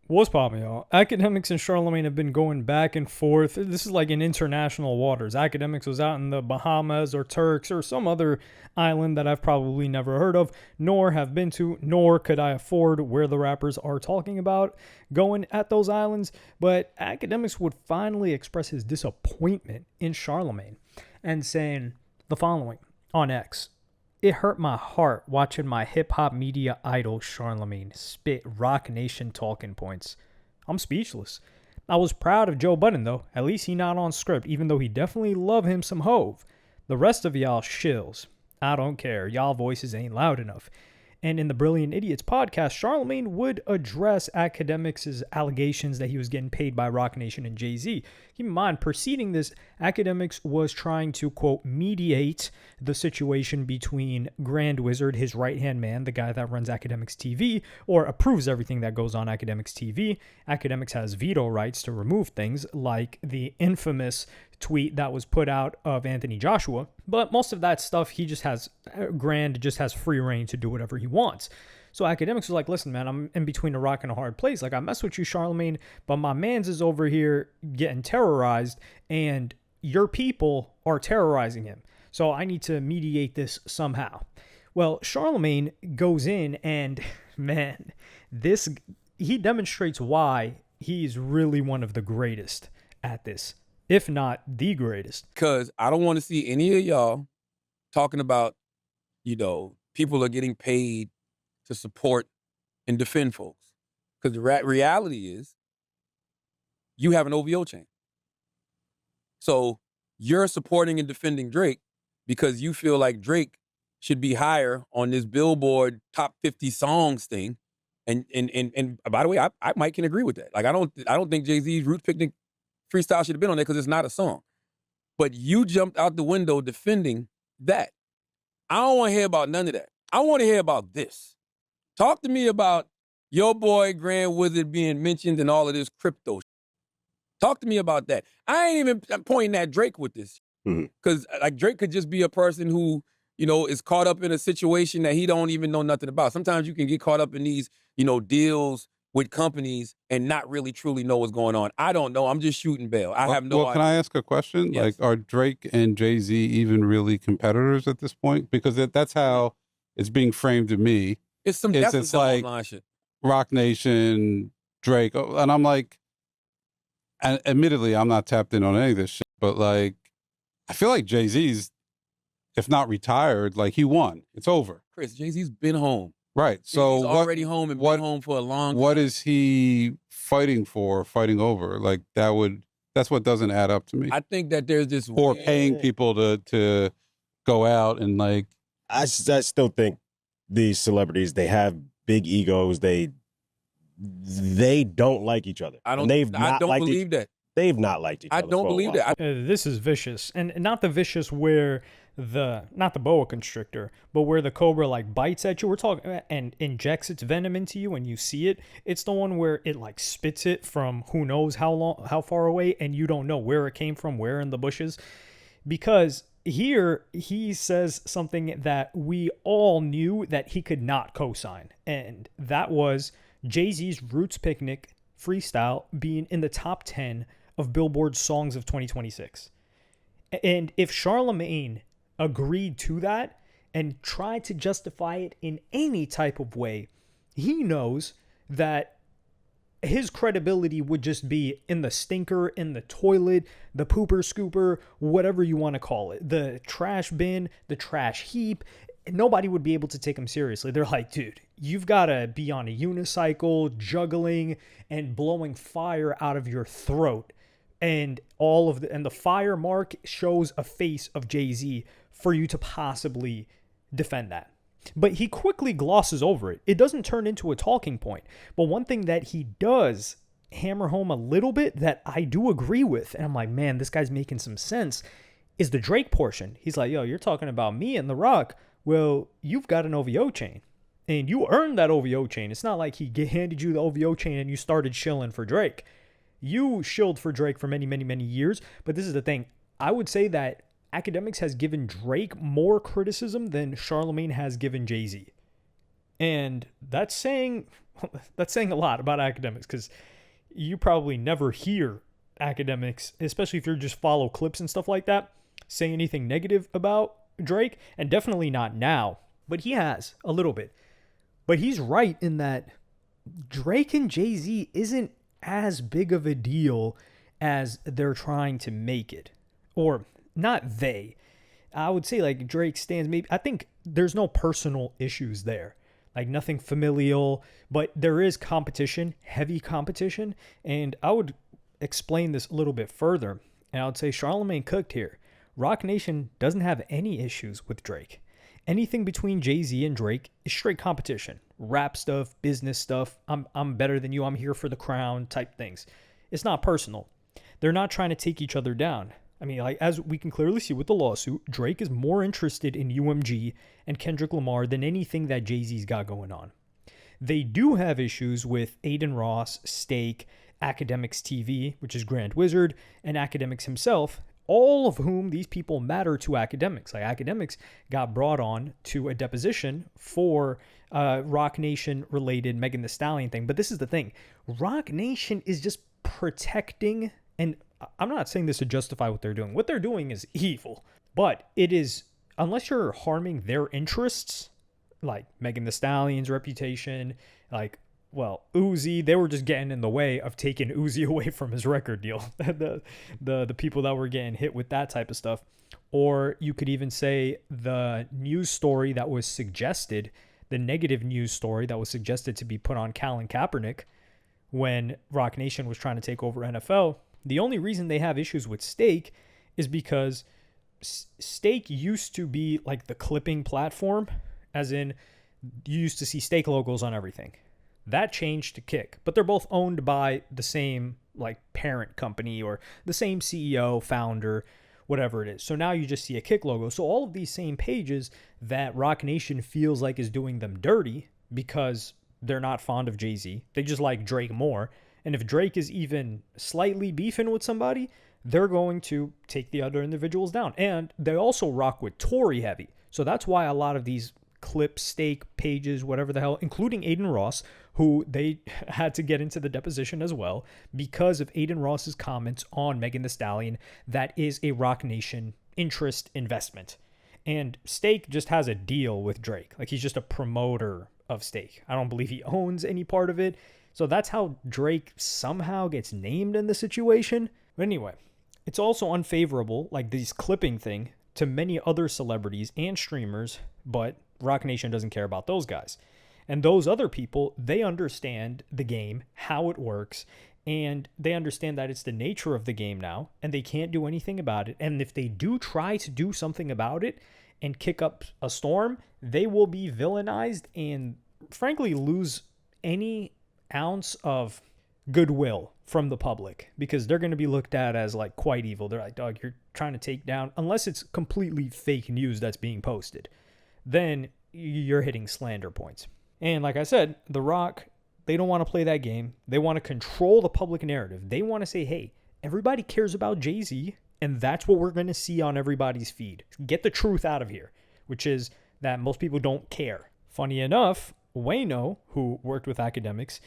What's poppin', y'all? Akademiks and Charlamagne have been going back and forth. This is like in international waters. Akademiks was out in the Bahamas or Turks or some other island that I've probably never heard of, nor have been to, nor could I afford where the rappers are talking about going at those islands. But Akademiks would finally express his disappointment in Charlamagne and saying the following on X. It hurt my heart watching my hip-hop media idol Charlamagne spit Rock Nation talking points. I'm speechless. I was proud of Joe Budden, though. At least he not on script, even though he definitely love him some Hove. The rest of y'all shills. I don't care. Y'all voices ain't loud enough. And in the Brilliant Idiots podcast, Charlamagne would address Akademiks' allegations that he was getting paid by Rock Nation and Jay-Z. Keep in mind, preceding this, Akademiks was trying to, quote, mediate the situation between Grand Wizard, his right-hand man, the guy that runs Akademiks TV, or approves everything that goes on Akademiks TV. Akademiks has veto rights to remove things like the infamous tweet that was put out of Anthony Joshua, but most of that stuff Grand just has free reign to do whatever he wants. So Akademiks was like, listen, man, I'm in between a rock and a hard place. Like, I mess with you, Charlamagne, but my mans is over here getting terrorized, and your people are terrorizing him. So I need to mediate this somehow. Well, Charlamagne goes in and, man, he demonstrates why he's really one of the greatest at this, if not the greatest. Because I don't want to see any of y'all talking about, people are getting paid to support and defend folks. Because the reality is, you have an OVO chain. So you're supporting and defending Drake because you feel like Drake should be higher on this Billboard top 50 songs thing. And by the way, I Mike can agree with that. Like, I don't think Jay-Z's Roots Picnic freestyle should have been on there because it's not a song. But you jumped out the window defending that. I don't want to hear about none of that. I want to hear about this. Talk to me about your boy Grand Wizard being mentioned and all of this crypto shit. Talk to me about that. I ain't even pointing at Drake with this. Because Drake could just be a person who, is caught up in a situation that he don't even know nothing about. Sometimes you can get caught up in these, deals with companies and not really truly know what's going on. I don't know. I'm just shooting bail. I have no idea. Can I ask a question? Yes. Like, are Drake and Jay-Z even really competitors at this point? Because that's how it's being framed to me. It's like online shit. Rock Nation, Drake. And I'm like, and admittedly, I'm not tapped in on any of this shit, but like, I feel like Jay-Z's, if not retired, like he won. It's over. Chris, Jay-Z's been home. Right. So he's already home and been home for a long time. What is he fighting over? Like, that's what doesn't add up to me. I think that there's this or paying people to go out and like. I still think these celebrities, they have big egos. They don't like each other. I don't believe that. They've not liked each other. I don't believe that. This is vicious, and not the vicious where not the boa constrictor, but where the cobra like bites at you. We're talking and injects its venom into you, and you see it. It's the one where it like spits it from who knows how far away, and you don't know where it came from, where in the bushes, because here he says something that we all knew that he could not co-sign, and that was Jay-Z's Roots Picnic freestyle being in the top 10 of Billboard's songs of 2026. And if Charlamagne agreed to that and tried to justify it in any type of way, he knows that his credibility would just be in the stinker, in the toilet, the pooper scooper, whatever you want to call it, the trash bin, the trash heap. Nobody would be able to take him seriously. They're like, dude, you've got to be on a unicycle, juggling and blowing fire out of your throat. And the fire mark shows a face of Jay-Z for you to possibly defend that. But he quickly glosses over it. It doesn't turn into a talking point. But one thing that he does hammer home a little bit that I do agree with, and I'm like, man, this guy's making some sense, is the Drake portion. He's like, yo, you're talking about me and The Rock. Well, you've got an OVO chain. And you earned that OVO chain. It's not like he handed you the OVO chain and you started shilling for Drake. You shilled for Drake for many, many, many years. But this is the thing. I would say that Akademiks has given Drake more criticism than Charlamagne has given Jay-Z. And that's saying a lot about Akademiks, because you probably never hear Akademiks, especially if you just follow clips and stuff like that, say anything negative about Drake, and definitely not now. But he has a little bit. But he's right in that Drake and Jay-Z isn't as big of a deal as they're trying to make it. Or not they. I would say like Drake stands maybe, I think there's no personal issues there. Like nothing familial, but there is competition, heavy competition. And I would explain this a little bit further. And I would say Charlamagne cooked here. Rock Nation doesn't have any issues with Drake. Anything between Jay-Z and Drake is straight competition. Rap stuff, business stuff, I'm better than you, I'm here for the crown type things. It's not personal. They're not trying to take each other down. I mean, like as we can clearly see with the lawsuit, Drake is more interested in UMG and Kendrick Lamar than anything that Jay-Z's got going on. They do have issues with Aiden Ross, Stake, Akademiks TV, which is Grand Wizard, and Akademiks himself, all of whom these people matter to Akademiks. Like Akademiks got brought on to a deposition for Rock Nation related Megan Thee Stallion thing. But this is the thing. Rock Nation is just protecting, and I'm not saying this to justify what they're doing. What they're doing is evil. But it is, unless you're harming their interests, like Megan Thee Stallion's reputation, like, well, Uzi, they were just getting in the way of taking Uzi away from his record deal. the people that were getting hit with that type of stuff. Or you could even say the news story that was suggested, the negative news story that was suggested to be put on Colin Kaepernick when Rock Nation was trying to take over NFL. The only reason they have issues with Stake is because Stake used to be like the clipping platform, as in you used to see Stake logos on everything. That changed to Kick, but they're both owned by the same like parent company or the same CEO, founder, whatever it is. So now you just see a Kick logo. So all of these same pages that Rock Nation feels like is doing them dirty because they're not fond of Jay-Z. They just like Drake more. And if Drake is even slightly beefing with somebody, they're going to take the other individuals down. And they also rock with Tory heavy. So that's why a lot of these clip, Stake pages, whatever the hell, including Aiden Ross, who they had to get into the deposition as well because of Aiden Ross's comments on Megan Thee Stallion. That is a Rock Nation interest investment. And Stake just has a deal with Drake. Like he's just a promoter of Stake. I don't believe he owns any part of it. So that's how Drake somehow gets named in the situation. But anyway, it's also unfavorable, like this clipping thing, to many other celebrities and streamers, but Rock Nation doesn't care about those guys. And those other people, they understand the game, how it works, and they understand that it's the nature of the game now, and they can't do anything about it. And if they do try to do something about it and kick up a storm, they will be villainized and frankly lose any ounce of goodwill from the public because they're going to be looked at as like quite evil. They're like, dog, you're trying to take down, unless it's completely fake news that's being posted, then you're hitting slander points. And like I said, The Rock, they don't want to play that game. They want to control the public narrative. They want to say, hey, everybody cares about Jay-Z, and that's what we're going to see on everybody's feed. Get the truth out of here, which is that most people don't care. Funny enough, Wayno, who worked with Akademiks,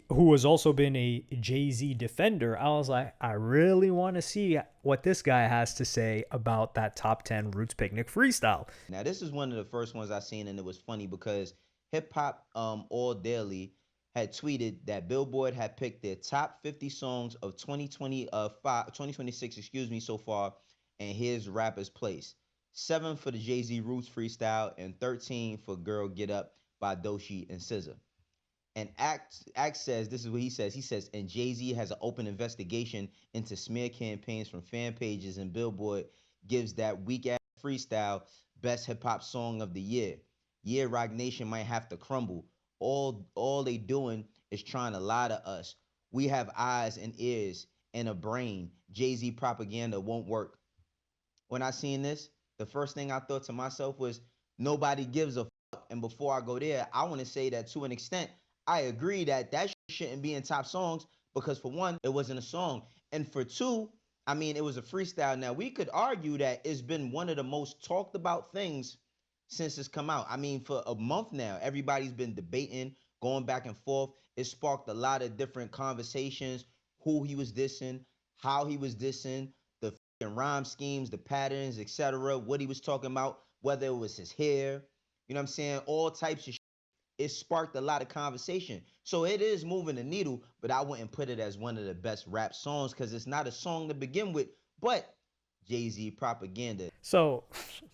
who has also been a Jay-Z defender, I was like, I really want to see what this guy has to say about that top 10 Roots Picnic freestyle. Now, this is one of the first ones I seen, and it was funny because Hip Hop All Daily had tweeted that Billboard had picked their top 50 songs of 2026, so far, and here's Rapper's Place. 7 for the Jay-Z Roots freestyle and 13 for Girl Get Up by Doechii and SZA. And Act says, this is what he says, and Jay-Z has an open investigation into smear campaigns from fan pages, and Billboard gives that weak-ass freestyle best hip-hop song of the year. Yeah, Rock Nation might have to crumble. All they doing is trying to lie to us. We have eyes and ears and a brain. Jay-Z propaganda won't work. When I seen this, the first thing I thought to myself was, nobody gives a fuck. And before I go there, I want to say that to an extent, I agree that shouldn't be in top songs because for one, it wasn't a song. And for two, it was a freestyle. Now, we could argue that it's been one of the most talked about things since it's come out. I mean, for a month now, everybody's been debating, going back and forth. It sparked a lot of different conversations, who he was dissing, how he was dissing, the rhyme schemes, the patterns, etc., what he was talking about, whether it was his hair, you know what I'm saying? All types of shit. It sparked a lot of conversation. So it is moving the needle, but I wouldn't put it as one of the best rap songs because it's not a song to begin with, but Jay-Z propaganda. So,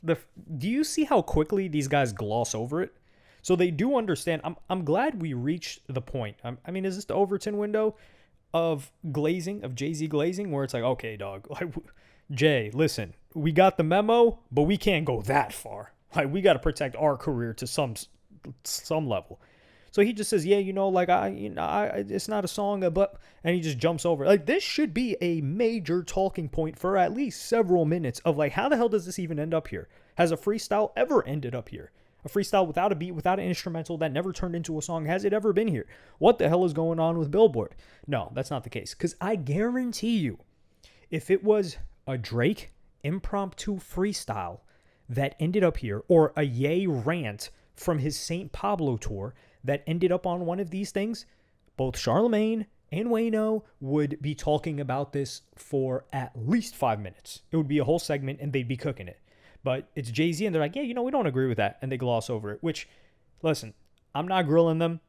do you see how quickly these guys gloss over it? So they do understand. I'm glad we reached the point. I mean, is this the Overton window of glazing, of Jay-Z glazing, where it's like, okay, dog, like, Jay, listen, we got the memo, but we can't go that far. Like, we got to protect our career to some level. So he just says, yeah, like it's not a song, but, and he just jumps over. Like, this should be a major talking point for at least several minutes of like, how the hell does this even end up here? Has a freestyle ever ended up here? A freestyle without a beat, without an instrumental that never turned into a song, has it ever been here? What the hell is going on with Billboard? No, that's not the case. Because I guarantee you, if it was a Drake impromptu freestyle that ended up here, or a Ye rant from his St. Pablo tour that ended up on one of these things, both Charlamagne and Wayno would be talking about this for at least 5 minutes. It would be a whole segment and they'd be cooking it. But it's Jay-Z and they're like, yeah, we don't agree with that. And they gloss over it, which, listen, I'm not grilling them.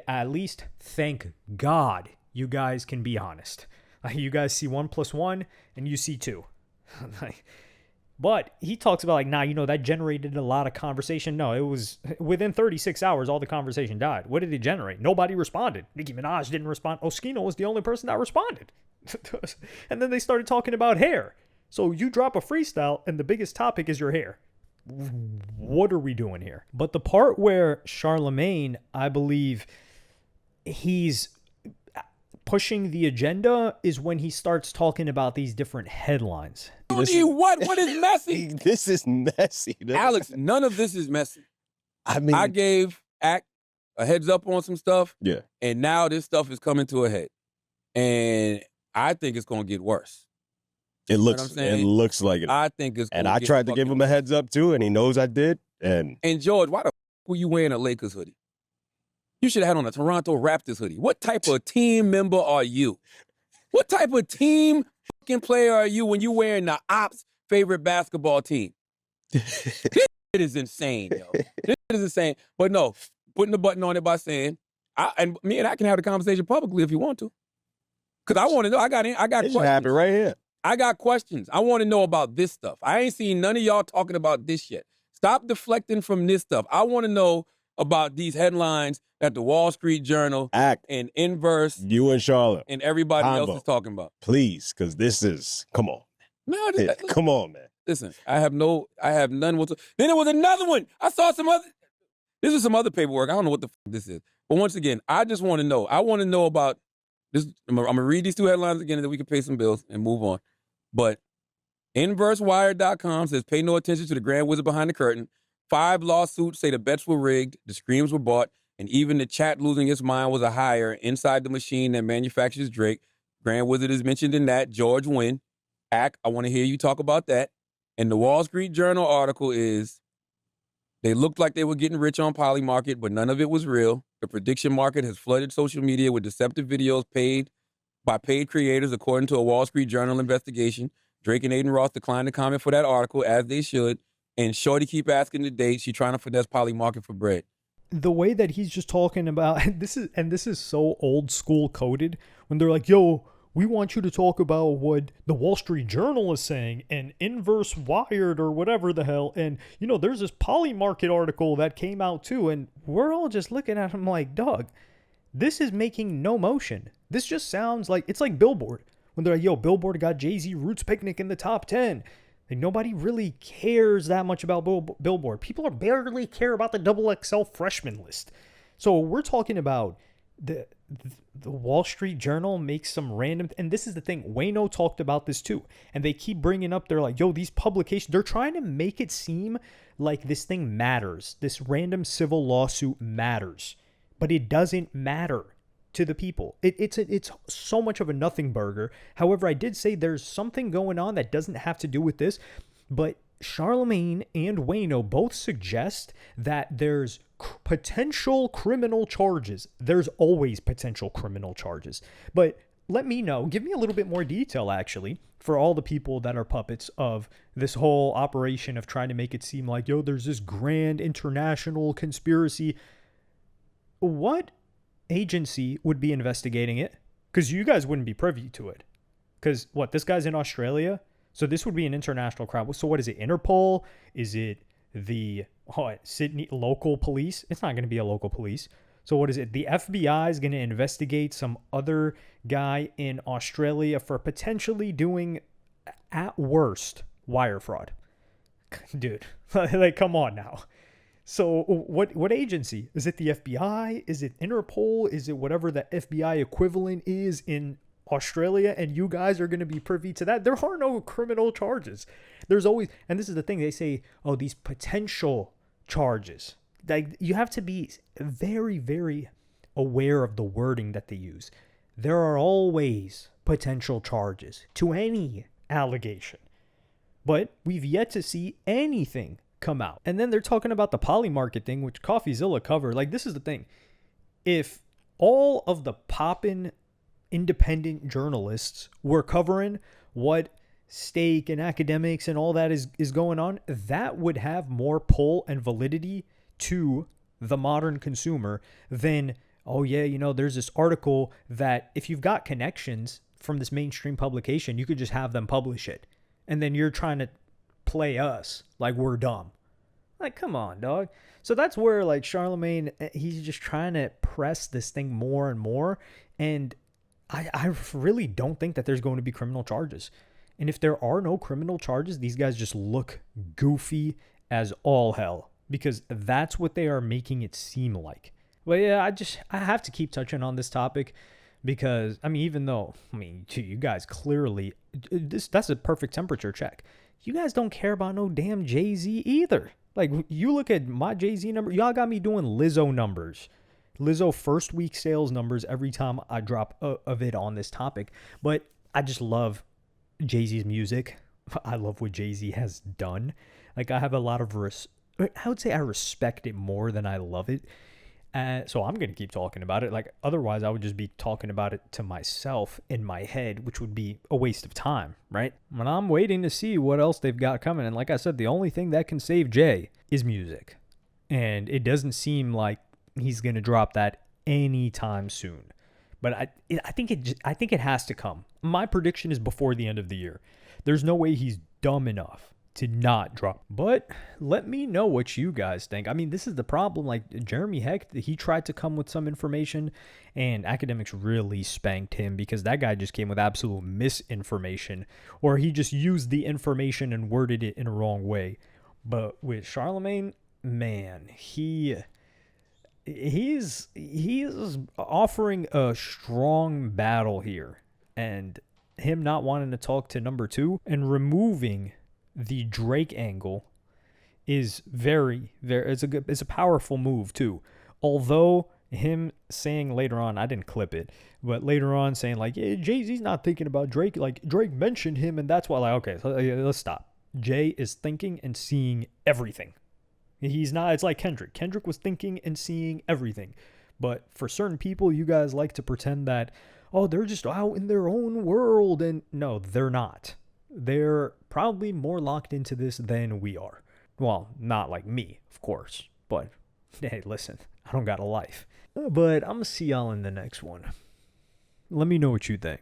At least, thank God, you guys can be honest. Like, you guys see 1 + 1 and you see 2. But he talks about like, nah, that generated a lot of conversation. No, it was within 36 hours, all the conversation died. What did it generate? Nobody responded. Nicki Minaj didn't respond. Oskino was the only person that responded. And then they started talking about hair. So you drop a freestyle and the biggest topic is your hair. What are we doing here? But the part where Charlamagne, I believe he's pushing the agenda is when he starts talking about these different headlines. What is messy? This is messy. Alex, none of this is messy. I mean, I gave Act a heads up on some stuff. Yeah. And now this stuff is coming to a head. And I think it's going to get worse. It looks like it. I think it's and I tried to give him a heads up too, and he knows I did. And George, why the were you wearing a Lakers hoodie? You should have had on a Toronto Raptors hoodie. What type of team member are you? What type of team fucking player are you when you wearing the Ops' favorite basketball team? This shit is insane, yo. This shit is insane. But no, putting the button on it by saying, and me and I can have the conversation publicly if you want to. Because I want to know. I got questions. It should happen right here. I got questions. I want to know about this stuff. I ain't seen none of y'all talking about this yet. Stop deflecting from this stuff. I want to know about these headlines that the Wall Street Journal and Inverse, you and Charlotte, and everybody else is talking about. Please, because this is, come on. No, come on, man. Listen, I have none whatsoever. Then there was another one. I saw this is some other paperwork. I don't know what the fuck this is. But once again, I just want to know. I want to know about this. I'm going to read these 2 headlines again and then we can pay some bills and move on. But InverseWire.com says, pay no attention to the grand wizard behind the curtain. 5 lawsuits say the bets were rigged, the screams were bought, and even the chat losing its mind was a hire inside the machine that manufactures Drake. Grand Wizard is mentioned in that. George Wynn. I want to hear you talk about that. And the Wall Street Journal article is, they looked like they were getting rich on Polymarket, but none of it was real. The prediction market has flooded social media with deceptive videos paid by paid creators, according to a Wall Street Journal investigation. Drake and Aiden Ross declined to comment for that article, as they should. And Shorty keep asking the date. She trying to finesse Polymarket for bread. The way that he's just talking about this is so old school coded when they're like, yo, we want you to talk about what the Wall Street Journal is saying and Inverse Wired or whatever the hell. And, there's this Polymarket article that came out too. And we're all just looking at him like, dog, this is making no motion. This just sounds like, it's like Billboard. When they're like, yo, Billboard got Jay-Z Roots Picnic in the top 10. Like, nobody really cares that much about Billboard. People barely care about the XXL freshman list. So we're talking about the Wall Street Journal makes some random, and this is the thing, Wayno talked about this too, and they keep bringing up, they're like, yo, these publications, they're trying to make it seem like this thing matters. This random civil lawsuit matters, but it doesn't matter to the people. It's so much of a nothing burger. However, I did say there's something going on that doesn't have to do with this, but Charlamagne and Wayno both suggest that there's potential criminal charges. There's always potential criminal charges. But let me know. Give me a little bit more detail, actually, for all the people that are puppets of this whole operation of trying to make it seem like, yo, there's this grand international conspiracy. What agency would be investigating it? Because you guys wouldn't be privy to it. Because, what, this guy's in Australia? So this would be an international crowd. So what is it, Interpol? Is it the Sydney local police? It's not going to be a local police. So what is it? The FBI is going to investigate some other guy in Australia for potentially doing, at worst, wire fraud. Dude, like, come on now. So what agency? Is it the FBI? Is it Interpol? Is it whatever the FBI equivalent is in Australia? And you guys are going to be privy to that? There are no criminal charges. There's always, and this is the thing, they say, oh, these potential charges. Like, you have to be very, very aware of the wording that they use. There are always potential charges to any allegation. But we've yet to see anything come out. And then they're talking about the Polymarket thing, which CoffeeZilla covered. Like, this is the thing. If all of the poppin' independent journalists were covering what Stake and Akademiks and all that is going on, that would have more pull and validity to the modern consumer than, oh yeah, you know, there's this article that if you've got connections from this mainstream publication, you could just have them publish it. And then you're trying to play us like we're dumb. Like, come on, dog. So that's where, like, Charlamagne, he's just trying to press this thing more and more. And I really don't think that there's going to be criminal charges. And if there are no criminal charges, these guys just look goofy as all hell, because that's what they are making it seem like. But yeah, I have to keep touching on this topic because, I mean, even though, I mean, you guys clearly, that's a perfect temperature check. You guys don't care about no damn Jay-Z either. Like, you look at my Jay-Z number, y'all got me doing Lizzo numbers. Lizzo first week sales numbers every time I drop a vid on this topic. But I just love Jay-Z's music. I love what Jay-Z has done. Like, I have a lot of I would say I respect it more than I love it. So I'm going to keep talking about it. Like, otherwise I would just be talking about it to myself in my head, which would be a waste of time, right? And I'm waiting to see what else they've got coming. And like I said, the only thing that can save Jay is music. And it doesn't seem like he's going to drop that anytime soon. But I think it has to come. My prediction is before the end of the year. There's no way he's dumb enough to not drop. But let me know what you guys think. I mean, this is the problem. Like, Jeremy Heck, he tried to come with some information, and Akademiks really spanked him because that guy just came with absolute misinformation, or he just used the information and worded it in a wrong way. But with Charlamagne, man, he's offering a strong battle here, and him not wanting to talk to number two and removing the Drake angle is it's a powerful move too. Although him saying later on, I didn't clip it, but later on saying like, yeah, Jay-Z's not thinking about Drake, like Drake mentioned him, and that's why, like, okay, so let's stop. Jay is thinking and seeing everything. He's not, it's like Kendrick was thinking and seeing everything. But for certain people, you guys like to pretend that, oh, they're just out in their own world, and no, they're not. They're probably more locked into this than we are. Well, not like me, of course. But, hey, listen, I don't got a life. But I'm going to see y'all in the next one. Let me know what you think.